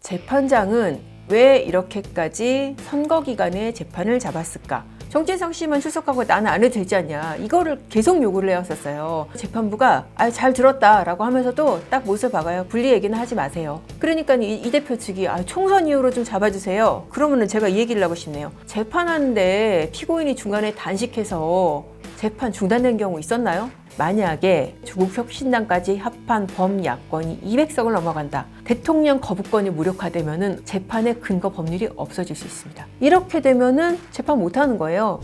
재판장은 왜 이렇게까지 선거 기간에 재판을 잡았을까? 정진상 씨만 출석하고 나는 안 해도 되지 않냐, 이거를 계속 요구를 해왔었어요. 재판부가 잘 들었다라고 하면서도 딱 못을 박아요. 분리 얘기는 하지 마세요. 그러니까 이 대표 측이 총선 이후로 좀 잡아주세요. 그러면은 제가 이 얘기를 하고 싶네요. 재판하는데 피고인이 중간에 단식해서 재판 중단된 경우 있었나요? 만약에 조국혁신당까지 합한 범야권이 200석을 넘어간다, 대통령 거부권이 무력화되면은 재판의 근거 법률이 없어질 수 있습니다. 이렇게 되면은 재판 못하는 거예요.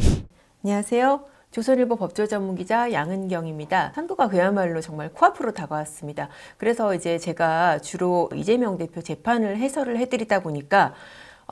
안녕하세요. 조선일보 법조 전문기자 양은경입니다. 선거가 그야말로 정말 코앞으로 다가왔습니다. 그래서 이제 제가 주로 이재명 대표 재판을 해설을 해드리다 보니까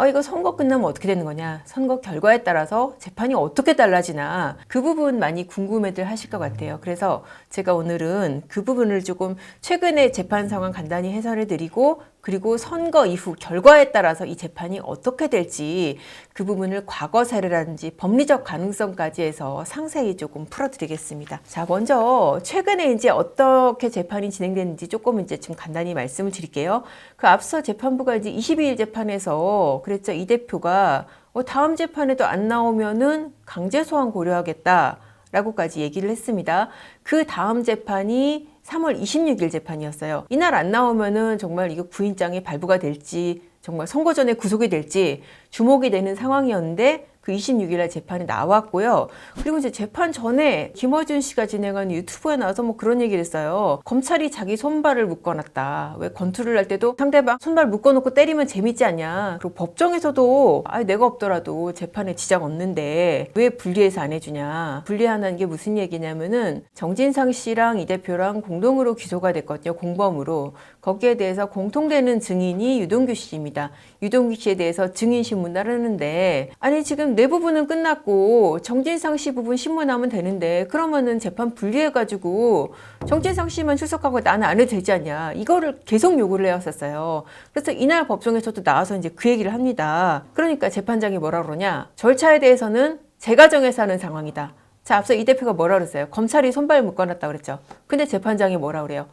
이거 선거 끝나면 어떻게 되는 거냐, 선거 결과에 따라서 재판이 어떻게 달라지나, 그 부분 많이 궁금해들 하실 것 같아요. 그래서 제가 오늘은 그 부분을 조금 최근의 재판 상황 간단히 해설해 드리고, 그리고 선거 이후 결과에 따라서 이 재판이 어떻게 될지 그 부분을 과거 사례라든지 법리적 가능성까지 해서 상세히 조금 풀어드리겠습니다. 자, 먼저 최근에 이제 어떻게 재판이 진행됐는지 조금 이제 좀 간단히 말씀을 드릴게요. 그 앞서 재판부가 이제 22일 재판에서 그랬죠. 이 대표가 다음 재판에도 안 나오면은 강제 소환 고려하겠다 라고까지 얘기를 했습니다. 그 다음 재판이 3월 26일 재판이었어요. 이날 안 나오면은 정말 이거 구인장에 발부가 될지, 정말 선거 전에 구속이 될지 주목이 되는 상황이었는데, 그 26일날 재판이 나왔고요. 그리고 이제 재판 전에 김어준 씨가 진행한 유튜브에 나와서 그런 얘기를 했어요. 검찰이 자기 손발을 묶어놨다. 왜 권투를 할 때도 상대방 손발 묶어놓고 때리면 재밌지 않냐. 그리고 법정에서도 내가 없더라도 재판에 지장 없는데 왜 분리해서 안 해주냐. 분리하는 게 무슨 얘기냐면은 정진상 씨랑 이 대표랑 공동으로 기소가 됐거든요. 공범으로. 거기에 대해서 공통되는 증인이 유동규 씨입니다. 유동규 씨에 대해서 증인 신문을 하는데, 지금 내 부분은 끝났고 정진상 씨 부분 신문하면 되는데 그러면은 재판 분리해가지고 정진상 씨만 출석하고 나는 안 해도 되지 않냐, 이거를 계속 요구를 해왔었어요. 그래서 이날 법정에서도 나와서 이제 그 얘기를 합니다. 그러니까 재판장이 뭐라 그러냐, 절차에 대해서는 제가 정해서 하는 상황이다. 자, 앞서 이 대표가 뭐라 그랬어요? 검찰이 손발 묶어놨다 그랬죠. 근데 재판장이 뭐라 그래요?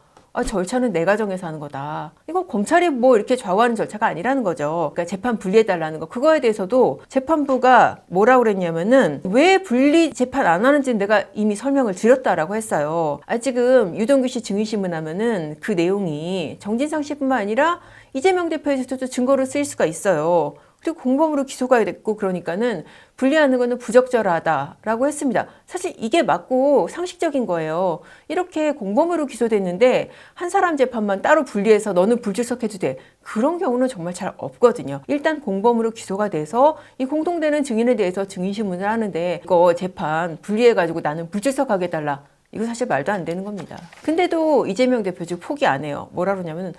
절차는 내가 정해서 하는 거다. 이거 검찰이 이렇게 좌우하는 절차가 아니라는 거죠. 그러니까 재판 분리해달라는 거. 그거에 대해서도 재판부가 뭐라고 그랬냐면은 왜 분리 재판 안 하는지는 내가 이미 설명을 드렸다라고 했어요. 지금 유동규 씨 증인신문 하면은 그 내용이 정진상 씨뿐만 아니라 이재명 대표에 대해서도 증거로 쓰일 수가 있어요. 그리고 공범으로 기소가 됐고, 그러니까는 분리하는 거는 부적절하다라고 했습니다. 사실 이게 맞고 상식적인 거예요. 이렇게 공범으로 기소됐는데 한 사람 재판만 따로 분리해서 너는 불출석해도 돼, 그런 경우는 정말 잘 없거든요. 일단 공범으로 기소가 돼서 이 공통되는 증인에 대해서 증인신문을 하는데 이거 재판 분리해가지고 나는 불출석하게 해달라, 이거 사실 말도 안 되는 겁니다. 근데도 이재명 대표 즉 포기 안 해요. 뭐라 그러냐면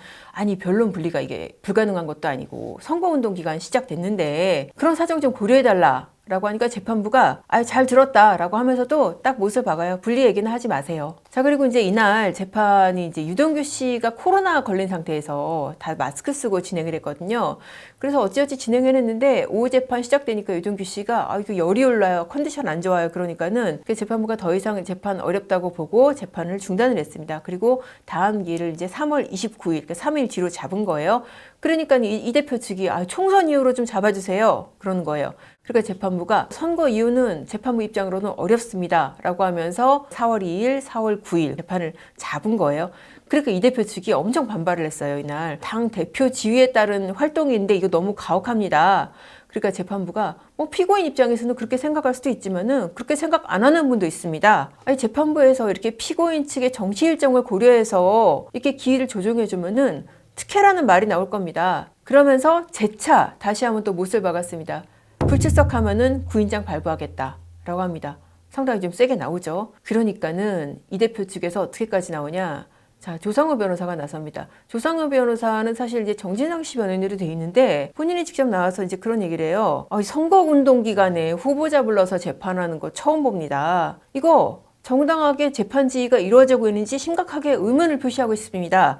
변론 분리가 이게 불가능한 것도 아니고 선거운동 기간 시작됐는데 그런 사정 좀 고려해달라 라고 하니까 재판부가 잘 들었다라고 하면서도 딱 못을 박아요. 분리 얘기는 하지 마세요. 자, 그리고 이제 이날 재판이 이제 유동규 씨가 코로나 걸린 상태에서 다 마스크 쓰고 진행을 했거든요. 그래서 어찌어찌 진행을 했는데 오후 재판 시작되니까 유동규 씨가 이거 열이 올라요, 컨디션 안 좋아요. 그러니까는 재판부가 더 이상 재판 어렵다고 보고 재판을 중단을 했습니다. 그리고 다음 기일을 이제 3월 29일, 그러니까 3일 뒤로 잡은 거예요. 그러니까 이 대표 측이 총선 이후로 좀 잡아주세요, 그러는 거예요. 그러니까 재판부가 선거 이후는 재판부 입장으로는 어렵습니다 라고 하면서 4월 2일, 4월 9일 재판을 잡은 거예요. 그러니까 이 대표 측이 엄청 반발을 했어요. 이날 당 대표 지위에 따른 활동인데 이거 너무 가혹합니다. 그러니까 재판부가 피고인 입장에서는 그렇게 생각할 수도 있지만은 그렇게 생각 안 하는 분도 있습니다. 재판부에서 이렇게 피고인 측의 정치 일정을 고려해서 이렇게 기일을 조정해주면은 특혜라는 말이 나올 겁니다. 그러면서 재차 다시 한번 또 못을 박았습니다. 불출석하면은 구인장 발부하겠다 라고 합니다. 상당히 좀 세게 나오죠. 그러니까는 이 대표 측에서 어떻게까지 나오냐. 자, 조상우 변호사가 나섭니다. 조상우 변호사는 사실 이제 정진상 씨 변호인으로 돼 있는데 본인이 직접 나와서 이제 그런 얘기를 해요. 선거운동 기간에 후보자 불러서 재판하는 거 처음 봅니다. 이거 정당하게 재판 지휘가 이루어지고 있는지 심각하게 의문을 표시하고 있습니다.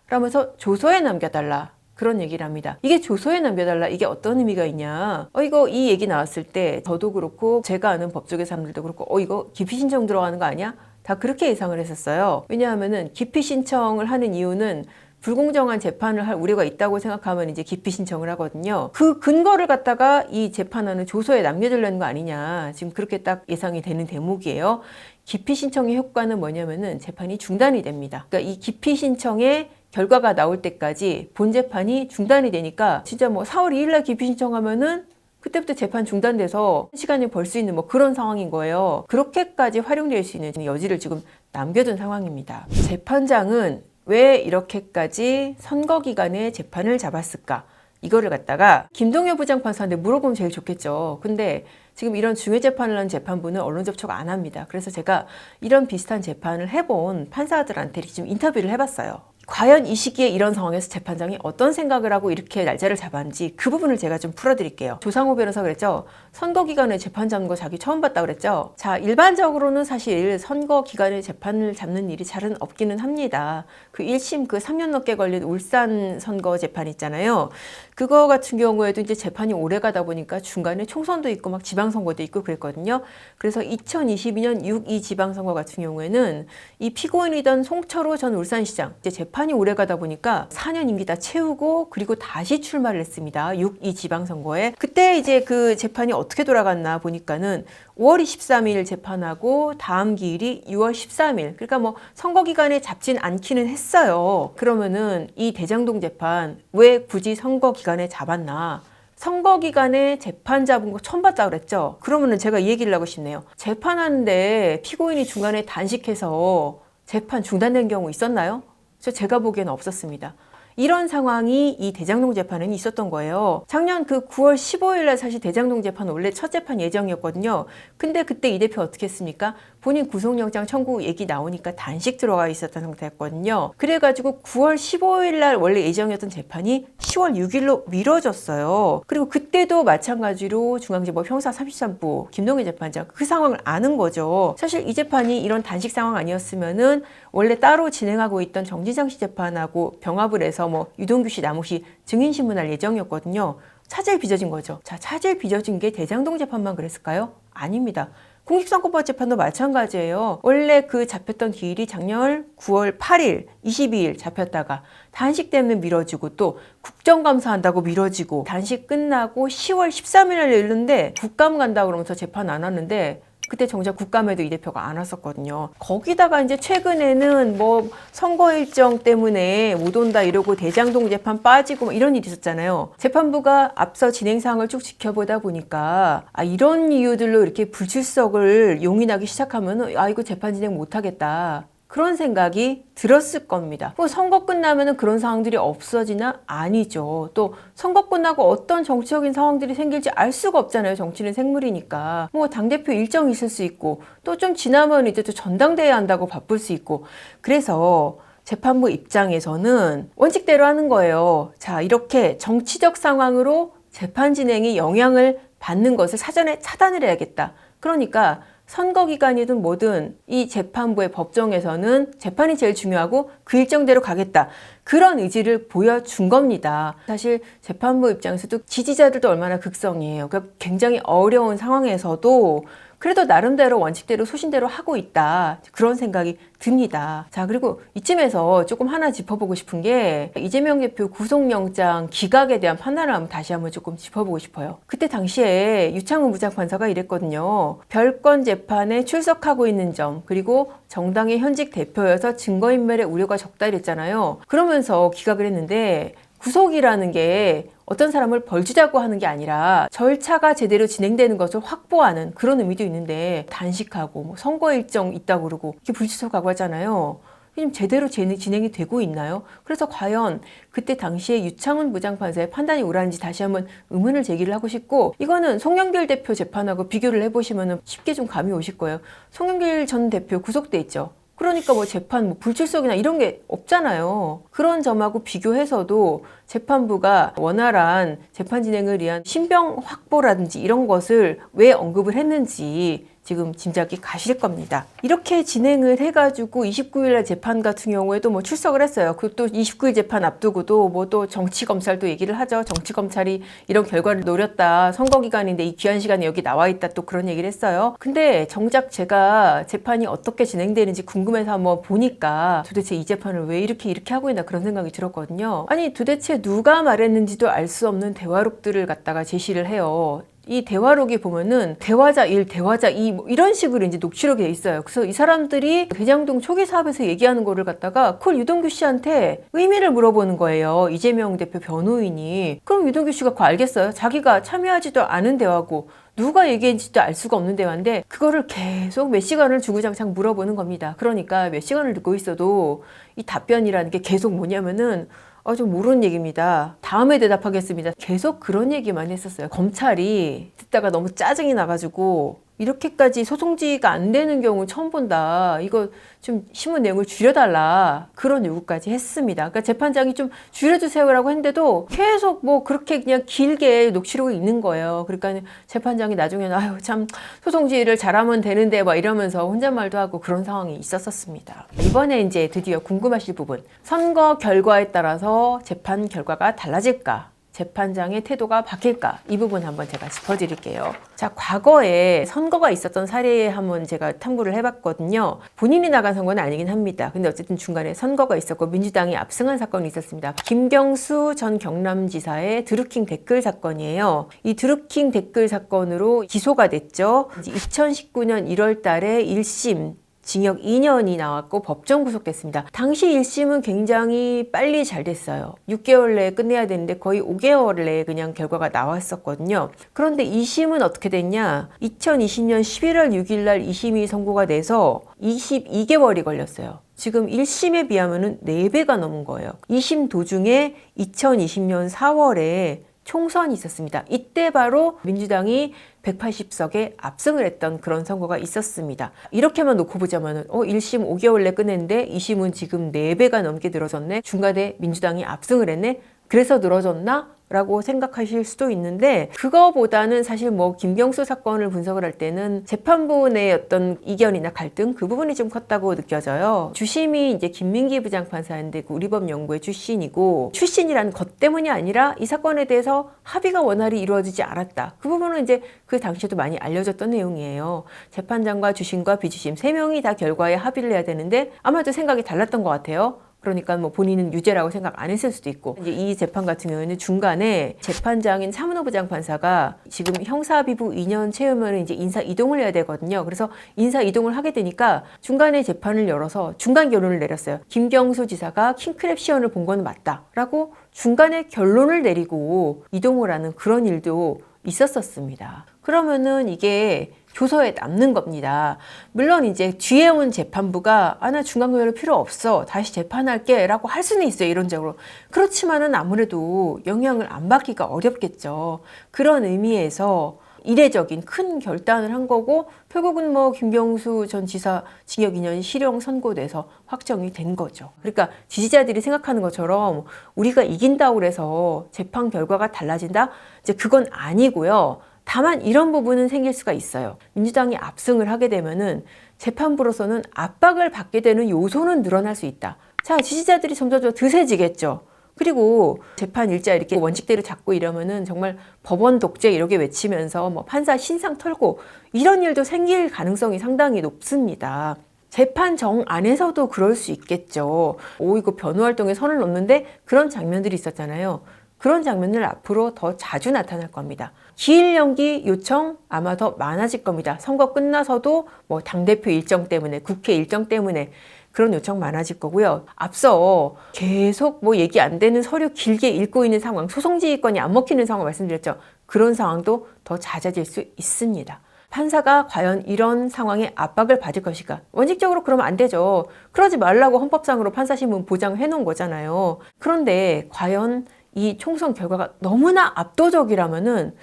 라면서 조서에 남겨달라, 그런 얘기를 합니다. 이게 조서에 남겨달라, 이게 어떤 의미가 있냐. 이 얘기 나왔을 때 저도 그렇고 제가 아는 법조계 사람들도 그렇고 이거 기피 신청 들어가는 거 아니야? 다 그렇게 예상을 했었어요. 왜냐하면은 기피 신청을 하는 이유는 불공정한 재판을 할 우려가 있다고 생각하면 이제 기피 신청을 하거든요. 그 근거를 갖다가 이 재판하는 조서에 남겨두려는 거 아니냐. 지금 그렇게 딱 예상이 되는 대목이에요. 기피 신청의 효과는 뭐냐면은 재판이 중단이 됩니다. 그러니까 이 기피 신청의 결과가 나올 때까지 본 재판이 중단이 되니까 진짜 뭐 4월 2일 날 기피 신청하면은 그때부터 재판 중단돼서 시간을 벌 수 있는 뭐 그런 상황인 거예요. 그렇게까지 활용될 수 있는 여지를 지금 남겨둔 상황입니다. 재판장은 왜 이렇게까지 선거 기간에 재판을 잡았을까? 이거를 갖다가 김동엽 부장판사한테 물어보면 제일 좋겠죠. 근데 지금 이런 중요 재판을 하는 재판부는 언론 접촉 안 합니다. 그래서 제가 이런 비슷한 재판을 해본 판사들한테 지금 인터뷰를 해봤어요. 과연 이 시기에 이런 상황에서 재판장이 어떤 생각을 하고 이렇게 날짜를 잡았는지 그 부분을 제가 좀 풀어드릴게요. 조상호 변호사 그랬죠. 선거 기간에 재판 잡는 거 자기 처음 봤다 그랬죠. 자, 일반적으로는 사실 선거 기간에 재판을 잡는 일이 잘은 없기는 합니다. 그 1심 그 3년 넘게 걸린 울산 선거 재판 있잖아요. 그거 같은 경우에도 이제 재판이 오래 가다 보니까 중간에 총선도 있고 막 지방선거도 있고 그랬거든요. 그래서 2022년 6.2 지방선거 같은 경우에는 이 피고인이던 송철호 전 울산시장 이제 재판이 오래 가다 보니까 4년 임기 다 채우고 그리고 다시 출마를 했습니다. 6.2 지방선거에. 그때 이제 그 재판이 어떻게 돌아갔나 보니까는 5월 23일 재판하고 다음 기일이 6월 13일. 그러니까 뭐 선거 기간에 잡진 않기는 했어요. 그러면은 이 대장동 재판 왜 굳이 선거 기간에 잡았나? 선거 기간에 재판 잡은 거 처음 봤다 그랬죠? 그러면은 제가 이 얘기를 하고 싶네요. 재판하는데 피고인이 중간에 단식해서 재판 중단된 경우 있었나요? 제가 보기에는 없었습니다. 이런 상황이 이 대장동 재판은 있었던 거예요. 작년 그 9월 15일 날 사실 대장동 재판 원래 첫 재판 예정이었거든요. 근데 그때 이 대표 어떻게 했습니까? 본인 구속영장 청구 얘기 나오니까 단식 들어가 있었던 상태였거든요. 그래가지고 9월 15일 날 원래 예정이었던 재판이 10월 6일로 미뤄졌어요. 그리고 그때도 마찬가지로 중앙지법 형사 33부 김동현 재판장 그 상황을 아는 거죠. 사실 이 재판이 이런 단식 상황 아니었으면은 원래 따로 진행하고 있던 정진상 씨 재판하고 병합을 해서 뭐 유동규 씨, 남욱 씨 증인신문할 예정이었거든요. 차질 빚어진 거죠. 자, 차질 빚어진 게 대장동 재판만 그랬을까요? 아닙니다. 공직선거법 재판도 마찬가지예요. 원래 그 잡혔던 기일이 작년 9월 8일, 22일 잡혔다가 단식 때문에 미뤄지고 또 국정감사한다고 미뤄지고 단식 끝나고 10월 13일 날 열렸는데 국감 간다고 그러면서 재판 안 하는데 그때 정작 국감에도 이 대표가 안 왔었거든요. 거기다가 이제 최근에는 뭐 선거 일정 때문에 못 온다 이러고 대장동 재판 빠지고 뭐 이런 일이 있었잖아요. 재판부가 앞서 진행 사항을 쭉 지켜보다 보니까 이런 이유들로 이렇게 불출석을 용인하기 시작하면 이거 재판 진행 못 하겠다. 그런 생각이 들었을 겁니다. 뭐 선거 끝나면 그런 상황들이 없어지나? 아니죠. 또 선거 끝나고 어떤 정치적인 상황들이 생길지 알 수가 없잖아요. 정치는 생물이니까. 뭐 당대표 일정이 있을 수 있고 또 좀 지나면 이제 또 전당대회 한다고 바쁠 수 있고. 그래서 재판부 입장에서는 원칙대로 하는 거예요. 자, 이렇게 정치적 상황으로 재판 진행에 영향을 받는 것을 사전에 차단을 해야겠다. 그러니까 선거 기간이든 뭐든 이 재판부의 법정에서는 재판이 제일 중요하고 그 일정대로 가겠다. 그런 의지를 보여준 겁니다. 사실 재판부 입장에서도 지지자들도 얼마나 극성이에요. 그러니까 굉장히 어려운 상황에서도 그래도 나름대로 원칙대로 소신대로 하고 있다. 그런 생각이 듭니다. 자, 그리고 이쯤에서 조금 하나 짚어보고 싶은 게 이재명 대표 구속영장 기각에 대한 판단을 한번 다시 한번 조금 짚어보고 싶어요. 그때 당시에 유창훈 부장판사가 이랬거든요. 별건 재판에 출석하고 있는 점 그리고 정당의 현직 대표여서 증거인멸의 우려가 적다 이랬잖아요. 그러면서 기각을 했는데 구속이라는 게 어떤 사람을 벌주자고 하는 게 아니라 절차가 제대로 진행되는 것을 확보하는 그런 의미도 있는데 단식하고 뭐 선거 일정 있다고 그러고 이렇게 불출석하고 하잖아요. 지금 제대로 진행이 되고 있나요? 그래서 과연 그때 당시에 유창훈 부장판사의 판단이 옳았는지 다시 한번 의문을 제기를 하고 싶고 이거는 송영길 대표 재판하고 비교를 해보시면 쉽게 좀 감이 오실 거예요. 송영길 전 대표 구속돼 있죠. 그러니까 뭐 재판 뭐 불출석이나 이런 게 없잖아요. 그런 점하고 비교해서도 재판부가 원활한 재판 진행을 위한 신병 확보라든지 이런 것을 왜 언급을 했는지 지금 짐작이 가실 겁니다. 이렇게 진행을 해가지고 29일날 재판 같은 경우에도 뭐 출석을 했어요. 그또 29일 재판 앞두고도 뭐 또 정치검찰도 얘기를 하죠. 정치검찰이 이런 결과를 노렸다. 선거기간인데 이 귀한 시간에 여기 나와 있다. 또 그런 얘기를 했어요. 근데 정작 제가 재판이 어떻게 진행되는지 궁금해서 한번 보니까 도대체 이 재판을 왜 이렇게 하고 있나 그런 생각이 들었거든요. 아니 도대체 누가 말했는지도 알 수 없는 대화록들을 갖다가 제시를 해요. 이 대화록이 보면은 대화자 1, 대화자 2 뭐 이런 식으로 이제 녹취록이 돼 있어요. 그래서 이 사람들이 대장동 초기 사업에서 얘기하는 거를 갖다가 그걸 유동규 씨한테 의미를 물어보는 거예요. 이재명 대표 변호인이. 그럼 유동규 씨가 그거 알겠어요? 자기가 참여하지도 않은 대화고 누가 얘기했는지도 알 수가 없는 대화인데 그거를 계속 몇 시간을 주구장창 물어보는 겁니다. 그러니까 몇 시간을 듣고 있어도 이 답변이라는 게 계속 뭐냐면은 좀 모르는 얘기입니다. 다음에 대답하겠습니다. 계속 그런 얘기만 했었어요. 검찰이 듣다가 너무 짜증이 나가지고 이렇게까지 소송지가 안 되는 경우 처음 본다. 이거 좀 신문 내용을 줄여달라. 그런 요구까지 했습니다. 그러니까 재판장이 좀 줄여주세요라고 했는데도 계속 뭐 그렇게 그냥 길게 녹취록이 있는 거예요. 그러니까 재판장이 나중에는 아유 참 소송지를 잘하면 되는데 막 이러면서 혼잣말도 하고 그런 상황이 있었습니다. 이번에 이제 드디어 궁금하실 부분. 선거 결과에 따라서 재판 결과가 달라질까? 재판장의 태도가 바뀔까? 이 부분 한번 제가 짚어드릴게요. 자, 과거에 선거가 있었던 사례에 한번 제가 탐구를 해봤거든요. 본인이 나간 선거는 아니긴 합니다. 근데 어쨌든 중간에 선거가 있었고 민주당이 압승한 사건이 있었습니다. 김경수 전 경남지사의 드루킹 댓글 사건이에요. 이 드루킹 댓글 사건으로 기소가 됐죠. 2019년 1월 달에 1심 징역 2년이 나왔고 법정 구속됐습니다. 당시 1심은 굉장히 빨리 잘 됐어요. 6개월 내에 끝내야 되는데 거의 5개월 내에 그냥 결과가 나왔었거든요. 그런데 2심은 어떻게 됐냐? 2020년 11월 6일 날 2심이 선고가 돼서 22개월이 걸렸어요. 지금 1심에 비하면 4배가 넘은 거예요. 2심 도중에 2020년 4월에 총선이 있었습니다. 이때 바로 민주당이 180석에 압승을 했던 그런 선거가 있었습니다. 이렇게만 놓고 보자면 1심 5개월 내 끝냈는데 2심은 지금 4배가 넘게 늘어졌네. 중간에 민주당이 압승을 했네. 그래서 늘어졌나? 라고 생각하실 수도 있는데 그거보다는 사실 뭐 김경수 사건을 분석을 할 때는 재판부 내 어떤 이견이나 갈등 그 부분이 좀 컸다고 느껴져요. 주심이 이제 김민기 부장판사인데 그 우리법연구회 출신이고 출신이라는 것 때문이 아니라 이 사건에 대해서 합의가 원활히 이루어지지 않았다. 그 부분은 이제 그 당시에도 많이 알려졌던 내용이에요. 재판장과 주심과 비주심 3명이 다 결과에 합의를 해야 되는데 아마도 생각이 달랐던 것 같아요. 그러니까 뭐 본인은 유죄라고 생각 안 했을 수도 있고 이제 이 재판 같은 경우에는 중간에 재판장인 차문호 부장판사가 지금 형사비부 2년 채우면 이제 인사 이동을 해야 되거든요. 그래서 인사 이동을 하게 되니까 중간에 재판을 열어서 중간 결론을 내렸어요. 김경수 지사가 킹크랩 시연을 본 건 맞다라고 중간에 결론을 내리고 이동을 하는 그런 일도 있었습니다. 그러면은 이게 조서에 남는 겁니다. 물론 이제 뒤에 온 재판부가 나 중간고혈 필요 없어. 다시 재판할게 라고 할 수는 있어요. 이론적으로. 그렇지만은 아무래도 영향을 안 받기가 어렵겠죠. 그런 의미에서 이례적인 큰 결단을 한 거고 결국은 뭐 김경수 전 지사 징역 2년 실형 선고돼서 확정이 된 거죠. 그러니까 지지자들이 생각하는 것처럼 우리가 이긴다고 그래서 재판 결과가 달라진다? 이제 그건 아니고요. 다만 이런 부분은 생길 수가 있어요. 민주당이 압승을 하게 되면은 재판부로서는 압박을 받게 되는 요소는 늘어날 수 있다. 자, 지지자들이 점점 더 드세지겠죠. 그리고 재판 일자 이렇게 원칙대로 잡고 이러면은 정말 법원 독재 이렇게 외치면서 뭐 판사 신상 털고 이런 일도 생길 가능성이 상당히 높습니다. 재판 정 안에서도 그럴 수 있겠죠. 이거 변호 활동에 선을 넘는데 그런 장면들이 있었잖아요. 그런 장면을 앞으로 더 자주 나타날 겁니다. 기일 연기 요청 아마 더 많아질 겁니다. 선거 끝나서도 뭐 당대표 일정 때문에 국회 일정 때문에 그런 요청 많아질 거고요. 앞서 계속 뭐 얘기 안 되는 서류 길게 읽고 있는 상황, 소송지휘권이 안 먹히는 상황 말씀드렸죠. 그런 상황도 더 잦아질 수 있습니다. 판사가 과연 이런 상황에 압박을 받을 것인가? 원칙적으로 그러면 안 되죠. 그러지 말라고 헌법상으로 판사신문 보장해 놓은 거잖아요. 그런데 과연 이 총선 결과가 너무나 압도적이라면은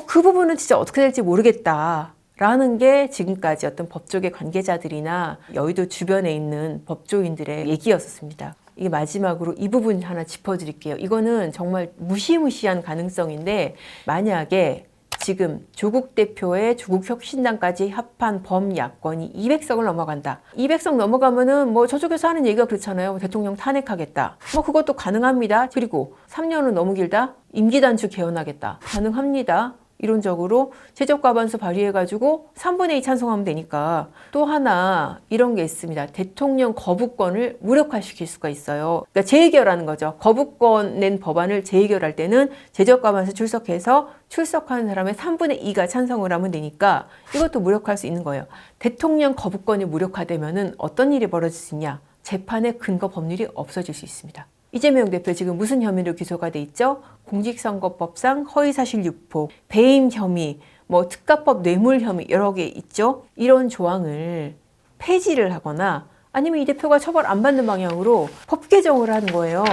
그 부분은 진짜 어떻게 될지 모르겠다. 라는 게 지금까지 어떤 법조계 관계자들이나 여의도 주변에 있는 법조인들의 얘기였었습니다. 이게 마지막으로 이 부분 하나 짚어드릴게요. 이거는 정말 무시무시한 가능성인데 만약에 지금 조국 대표의 조국혁신당까지 합한 범야권이 200석을 넘어간다. 200석 넘어가면은 뭐 저쪽에서 하는 얘기가 그렇잖아요. 대통령 탄핵하겠다. 뭐 그것도 가능합니다. 그리고 3년은 너무 길다. 임기단축 개헌하겠다. 가능합니다. 이론적으로 제적과반수 발휘해가지고 3분의 2 찬성하면 되니까. 또 하나 이런 게 있습니다. 대통령 거부권을 무력화시킬 수가 있어요. 그러니까 재의결하는 거죠. 거부권 낸 법안을 재의결할 때는 제적과반수 출석해서 출석하는 사람의 3분의 2가 찬성을 하면 되니까 이것도 무력화할 수 있는 거예요. 대통령 거부권이 무력화되면은 어떤 일이 벌어질 수 있냐? 재판의 근거 법률이 없어질 수 있습니다. 이재명 대표 지금 무슨 혐의로 기소가 돼 있죠? 공직선거법상 허위사실 유포, 배임 혐의, 뭐 특가법 뇌물 혐의 여러 개 있죠? 이런 조항을 폐지를 하거나 아니면 이 대표가 처벌 안 받는 방향으로 법 개정을 하는 거예요.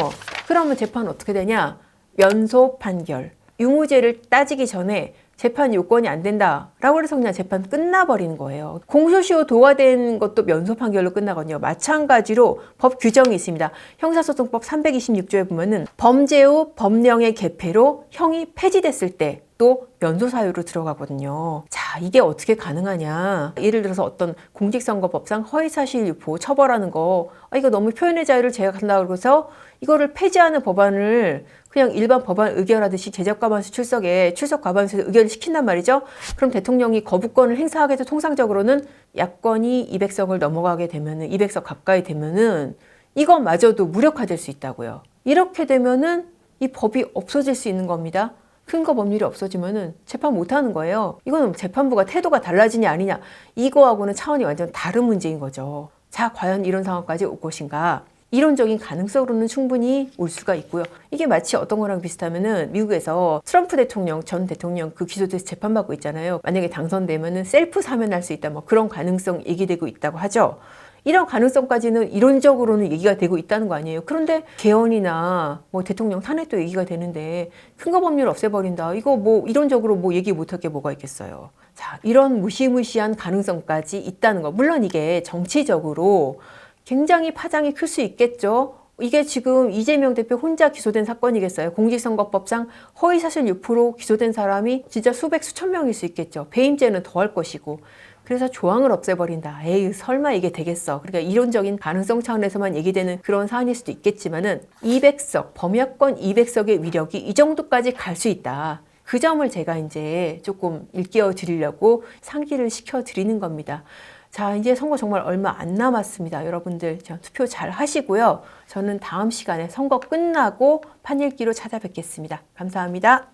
그러면 재판은 어떻게 되냐? 면소 판결. 유무죄를 따지기 전에 재판 요건이 안 된다라고 해서 그냥 재판 끝나버리는 거예요. 공소시효 도화된 것도 면소 판결로 끝나거든요. 마찬가지로 법 규정이 있습니다. 형사소송법 326조에 보면은 범죄 후 법령의 개폐로 형이 폐지됐을 때 또 면소 사유로 들어가거든요. 자, 이게 어떻게 가능하냐? 예를 들어서 어떤 공직선거법상 허위사실 유포 처벌하는 거, 이거 너무 표현의 자유를 제약한다고 해서 이거를 폐지하는 법안을 그냥 일반 법안 의결하듯이 제적과반수 출석에 출석과반수에서 의결을 시킨단 말이죠. 그럼 대통령이 거부권을 행사하게 돼서 통상적으로는 야권이 200석을 넘어가게 되면은 200석 가까이 되면은 이것마저도 무력화될 수 있다고요. 이렇게 되면은 이 법이 없어질 수 있는 겁니다. 근거 법률이 없어지면은 재판 못 하는 거예요. 이거는 재판부가 태도가 달라지냐 아니냐 이거하고는 차원이 완전 다른 문제인 거죠. 자, 과연 이런 상황까지 올 것인가? 이론적인 가능성으로는 충분히 올 수가 있고요. 이게 마치 어떤 거랑 비슷하면은 미국에서 트럼프 대통령, 전 대통령 그 기소돼서 재판받고 있잖아요. 만약에 당선되면은 셀프 사면할 수 있다. 뭐 그런 가능성 얘기되고 있다고 하죠. 이런 가능성까지는 이론적으로는 얘기가 되고 있다는 거 아니에요. 그런데 개헌이나 뭐 대통령 탄핵도 얘기가 되는데 근거 법률 없애버린다. 이거 뭐 이론적으로 뭐 얘기 못할 게 뭐가 있겠어요. 자, 이런 무시무시한 가능성까지 있다는 거. 물론 이게 정치적으로 굉장히 파장이 클 수 있겠죠. 이게 지금 이재명 대표 혼자 기소된 사건이겠어요. 공직선거법상 허위사실 유포로 기소된 사람이 진짜 수백 수천 명일 수 있겠죠. 배임죄는 더할 것이고. 그래서 조항을 없애버린다. 에이, 설마 이게 되겠어. 그러니까 이론적인 가능성 차원에서만 얘기되는 그런 사안일 수도 있겠지만은 200석, 범야권 200석의 위력이 이 정도까지 갈 수 있다. 그 점을 제가 이제 조금 일깨워 드리려고 상기를 시켜 드리는 겁니다. 자, 이제 선거 정말 얼마 안 남았습니다. 여러분들 투표 잘 하시고요. 저는 다음 시간에 선거 끝나고 판읽기로 찾아뵙겠습니다. 감사합니다.